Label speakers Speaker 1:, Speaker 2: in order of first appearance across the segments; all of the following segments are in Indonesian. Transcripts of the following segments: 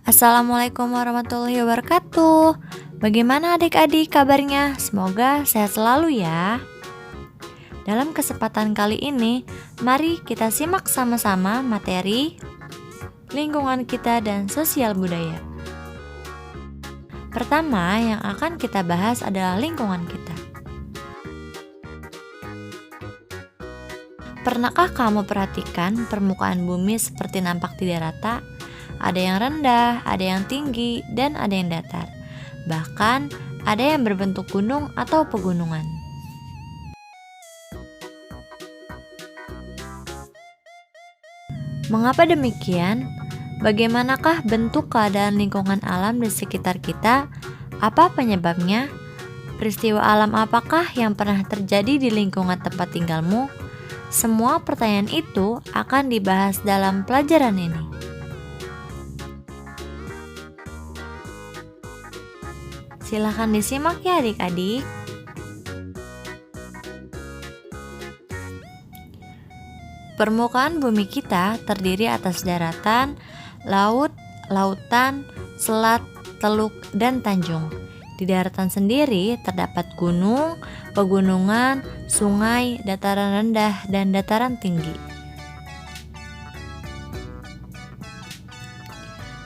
Speaker 1: Assalamualaikum warahmatullahi wabarakatuh. Bagaimana adik-adik kabarnya? Semoga sehat selalu ya. Dalam kesempatan kali ini, mari kita simak sama-sama materi lingkungan kita dan sosial budaya. Pertama yang akan kita bahas adalah lingkungan kita. Pernahkah kamu perhatikan permukaan bumi seperti nampak tidak rata? Ada yang rendah, ada yang tinggi, dan ada yang datar. Bahkan ada yang berbentuk gunung atau pegunungan. Mengapa demikian? Bagaimanakah bentuk keadaan lingkungan alam di sekitar kita? Apa penyebabnya? Peristiwa alam apakah yang pernah terjadi di lingkungan tempat tinggalmu? Semua pertanyaan itu akan dibahas dalam pelajaran ini. Silahkan disimak ya adik-adik. Permukaan bumi kita terdiri atas daratan, laut, lautan, selat, teluk, dan tanjung. Di daratan sendiri terdapat gunung, pegunungan, sungai, dataran rendah, dan dataran tinggi.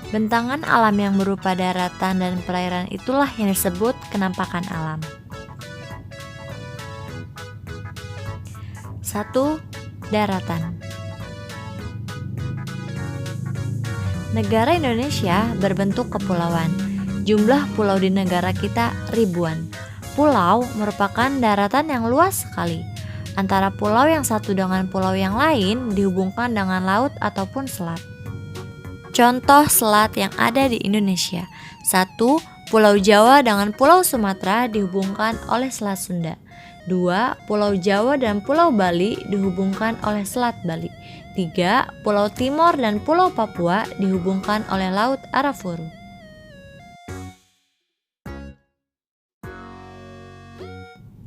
Speaker 1: Bentangan alam yang berupa daratan dan perairan itulah yang disebut kenampakan alam. 1. Daratan. Negara Indonesia berbentuk kepulauan. Jumlah pulau di negara kita ribuan. Pulau merupakan daratan yang luas sekali. Antara pulau yang satu dengan pulau yang lain dihubungkan dengan laut ataupun selat. Contoh selat yang ada di Indonesia. 1. Pulau Jawa dengan Pulau Sumatera dihubungkan oleh Selat Sunda. 2. Pulau Jawa dan Pulau Bali dihubungkan oleh Selat Bali. 3. Pulau Timor dan Pulau Papua dihubungkan oleh Laut Arafuru.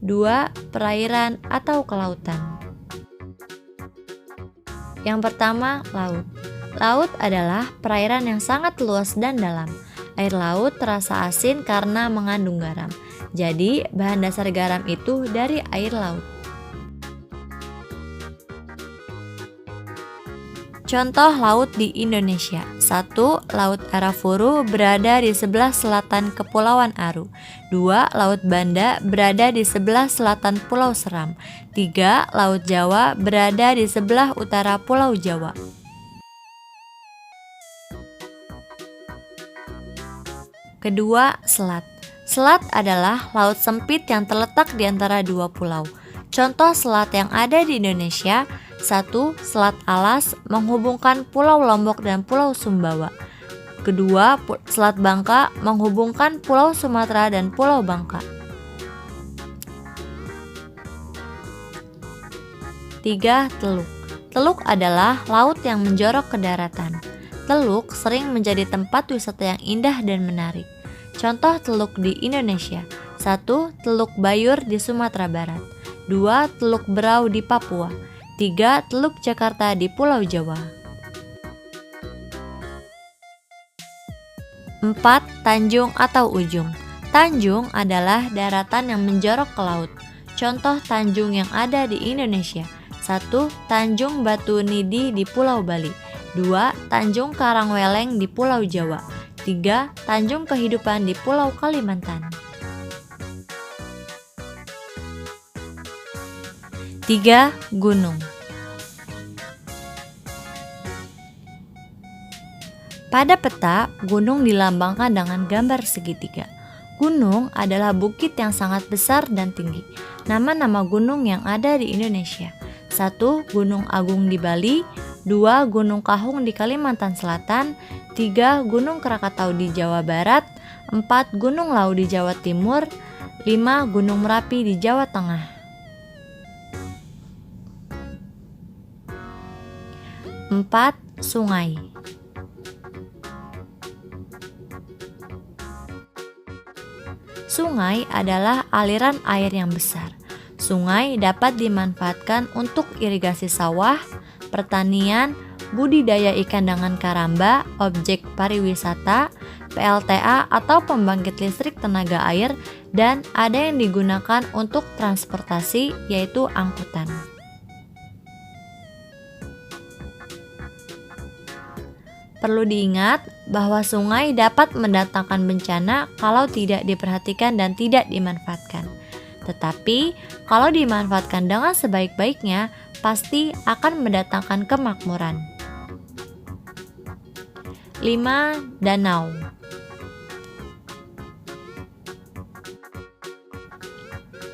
Speaker 1: 2. Perairan atau kelautan. Yang pertama, laut. Laut adalah perairan yang sangat luas dan dalam. Air laut terasa asin karena mengandung garam. Jadi, bahan dasar garam itu dari air laut. Contoh laut di Indonesia. 1. Laut Arafuru berada di sebelah selatan Kepulauan Aru. 2. Laut Banda berada di sebelah selatan Pulau Seram. 3. Laut Jawa berada di sebelah utara Pulau Jawa. Kedua, selat. Selat adalah laut sempit yang terletak di antara dua pulau. Contoh selat yang ada di Indonesia. 1. Selat Alas menghubungkan Pulau Lombok dan Pulau Sumbawa. Kedua, Selat Bangka menghubungkan Pulau Sumatera dan Pulau Bangka. 3. Teluk. Teluk adalah laut yang menjorok ke daratan. Teluk sering menjadi tempat wisata yang indah dan menarik. Contoh teluk di Indonesia. 1. Teluk Bayur di Sumatera Barat. 2. Teluk Berau di Papua. 3. Teluk Jakarta di Pulau Jawa. 4. Tanjung atau ujung. Tanjung adalah daratan yang menjorok ke laut. Contoh tanjung yang ada di Indonesia. 1. Tanjung Batu Nidi di Pulau Bali. 2. Tanjung Karangweleng di Pulau Jawa. 3. Tanjung Kehidupan di Pulau Kalimantan. 3. Gunung. Pada peta, gunung dilambangkan dengan gambar segitiga. Gunung adalah bukit yang sangat besar dan tinggi. Nama-nama gunung yang ada di Indonesia. 1. Gunung Agung di Bali. 2. Gunung Kahung di Kalimantan Selatan. 3. Gunung Krakatau di Jawa Barat. 4. Gunung Lau di Jawa Timur. 5. Gunung Merapi di Jawa Tengah. 4. Sungai. Sungai adalah aliran air yang besar. Sungai dapat dimanfaatkan untuk irigasi sawah, pertanian, budidaya ikan dengan karamba, objek pariwisata, PLTA atau pembangkit listrik tenaga air, dan ada yang digunakan untuk transportasi yaitu angkutan. Perlu diingat bahwa sungai dapat mendatangkan bencana kalau tidak diperhatikan dan tidak dimanfaatkan. Tetapi, kalau dimanfaatkan dengan sebaik-baiknya, pasti akan mendatangkan kemakmuran. 5. Danau.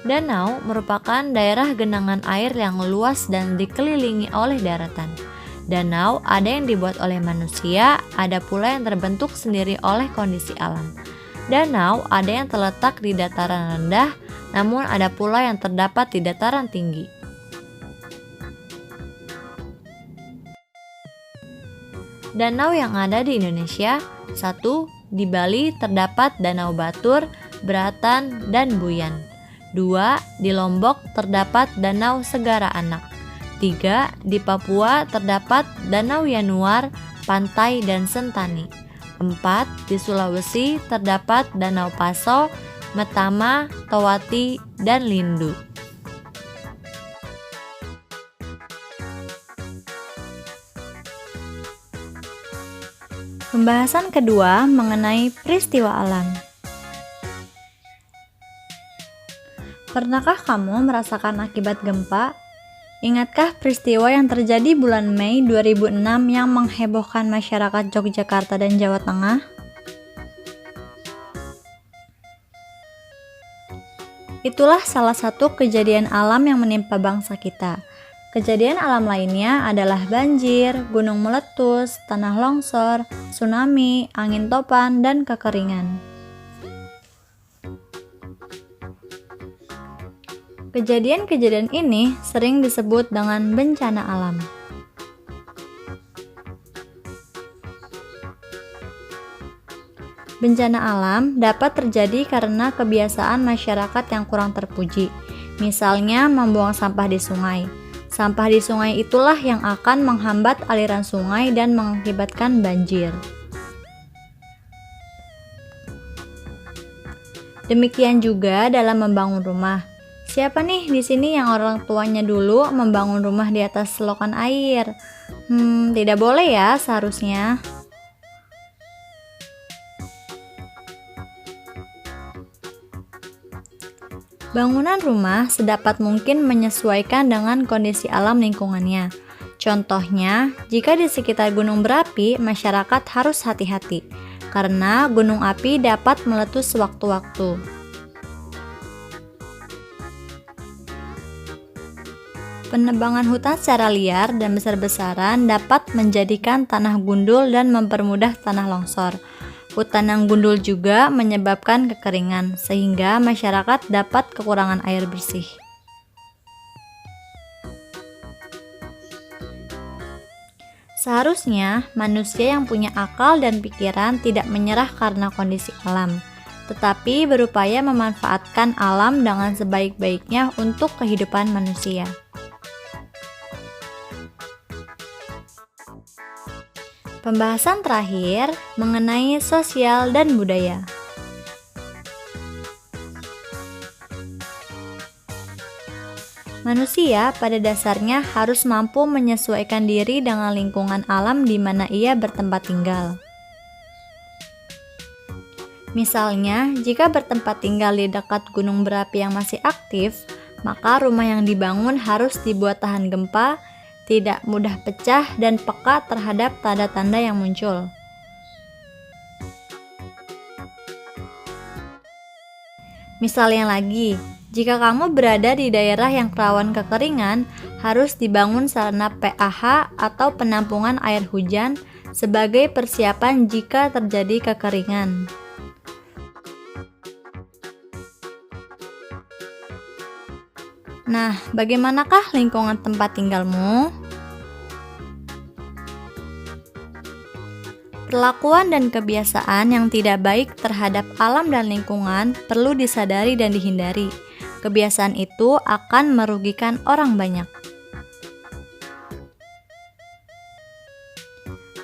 Speaker 1: Danau merupakan daerah genangan air yang luas dan dikelilingi oleh daratan. Danau ada yang dibuat oleh manusia, ada pula yang terbentuk sendiri oleh kondisi alam. Danau ada yang terletak di dataran rendah, namun ada pula yang terdapat di dataran tinggi. Danau yang ada di Indonesia: 1. Di Bali terdapat Danau Batur, Beratan, dan Buyan. 2. Di Lombok terdapat Danau Segara Anak. 3. Di Papua terdapat Danau Yanuar, Pantai, dan Sentani. 4. Di Sulawesi terdapat Danau Paso, Metama, Towati, dan Lindu. Pembahasan kedua mengenai peristiwa alam. Pernahkah kamu merasakan akibat gempa? Ingatkah peristiwa yang terjadi bulan Mei 2006 yang menghebohkan masyarakat Yogyakarta dan Jawa Tengah? Itulah salah satu kejadian alam yang menimpa bangsa kita. Kejadian alam lainnya adalah banjir, gunung meletus, tanah longsor, tsunami, angin topan, dan kekeringan. Kejadian-kejadian ini sering disebut dengan bencana alam. Bencana alam dapat terjadi karena kebiasaan masyarakat yang kurang terpuji, misalnya membuang sampah di sungai. Sampah di sungai itulah yang akan menghambat aliran sungai dan mengakibatkan banjir. Demikian juga dalam membangun rumah. Siapa nih di sini yang orang tuanya dulu membangun rumah di atas selokan air? Tidak boleh ya seharusnya. Bangunan rumah sedapat mungkin menyesuaikan dengan kondisi alam lingkungannya. Contohnya, jika di sekitar gunung berapi, masyarakat harus hati-hati karena gunung api dapat meletus sewaktu-waktu. Penebangan hutan secara liar dan besar-besaran dapat menjadikan tanah gundul dan mempermudah tanah longsor. Hutan yang gundul juga menyebabkan kekeringan, sehingga masyarakat dapat kekurangan air bersih. Seharusnya, manusia yang punya akal dan pikiran tidak menyerah karena kondisi alam, tetapi berupaya memanfaatkan alam dengan sebaik-baiknya untuk kehidupan manusia. Pembahasan terakhir mengenai sosial dan budaya. Manusia pada dasarnya harus mampu menyesuaikan diri dengan lingkungan alam di mana ia bertempat tinggal. Misalnya, jika bertempat tinggal di dekat gunung berapi yang masih aktif, maka rumah yang dibangun harus dibuat tahan gempa, tidak mudah pecah, dan peka terhadap tanda-tanda yang muncul. Misalnya lagi, jika kamu berada di daerah yang rawan kekeringan, harus dibangun sarana PAH atau penampungan air hujan sebagai persiapan jika terjadi kekeringan. Nah, bagaimanakah lingkungan tempat tinggalmu? Perlakuan dan kebiasaan yang tidak baik terhadap alam dan lingkungan perlu disadari dan dihindari. Kebiasaan itu akan merugikan orang banyak.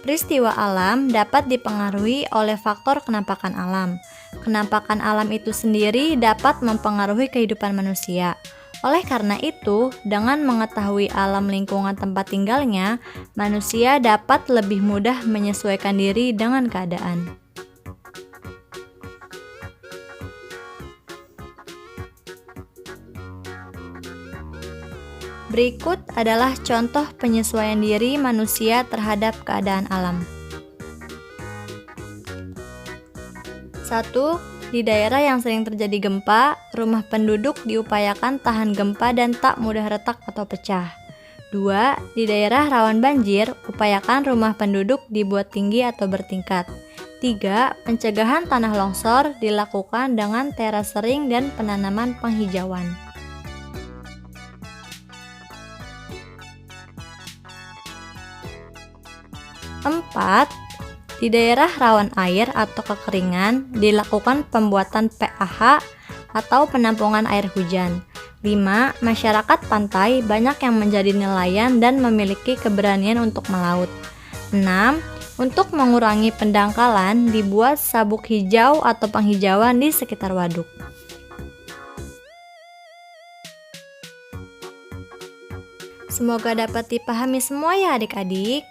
Speaker 1: Peristiwa alam dapat dipengaruhi oleh faktor kenampakan alam. Kenampakan alam itu sendiri dapat mempengaruhi kehidupan manusia. Oleh karena itu, dengan mengetahui alam lingkungan tempat tinggalnya, manusia dapat lebih mudah menyesuaikan diri dengan keadaan. Berikut adalah contoh penyesuaian diri manusia terhadap keadaan alam. 1. Di daerah yang sering terjadi gempa, rumah penduduk diupayakan tahan gempa dan tak mudah retak atau pecah. 2. Di daerah rawan banjir, upayakan rumah penduduk dibuat tinggi atau bertingkat. 3. Pencegahan tanah longsor dilakukan dengan terasering dan penanaman penghijauan. 4. Di daerah rawan air atau kekeringan, dilakukan pembuatan PAH atau penampungan air hujan. 5. Masyarakat pantai banyak yang menjadi nelayan dan memiliki keberanian untuk melaut. 6. Untuk mengurangi pendangkalan, dibuat sabuk hijau atau penghijauan di sekitar waduk. Semoga dapat dipahami semua ya adik-adik.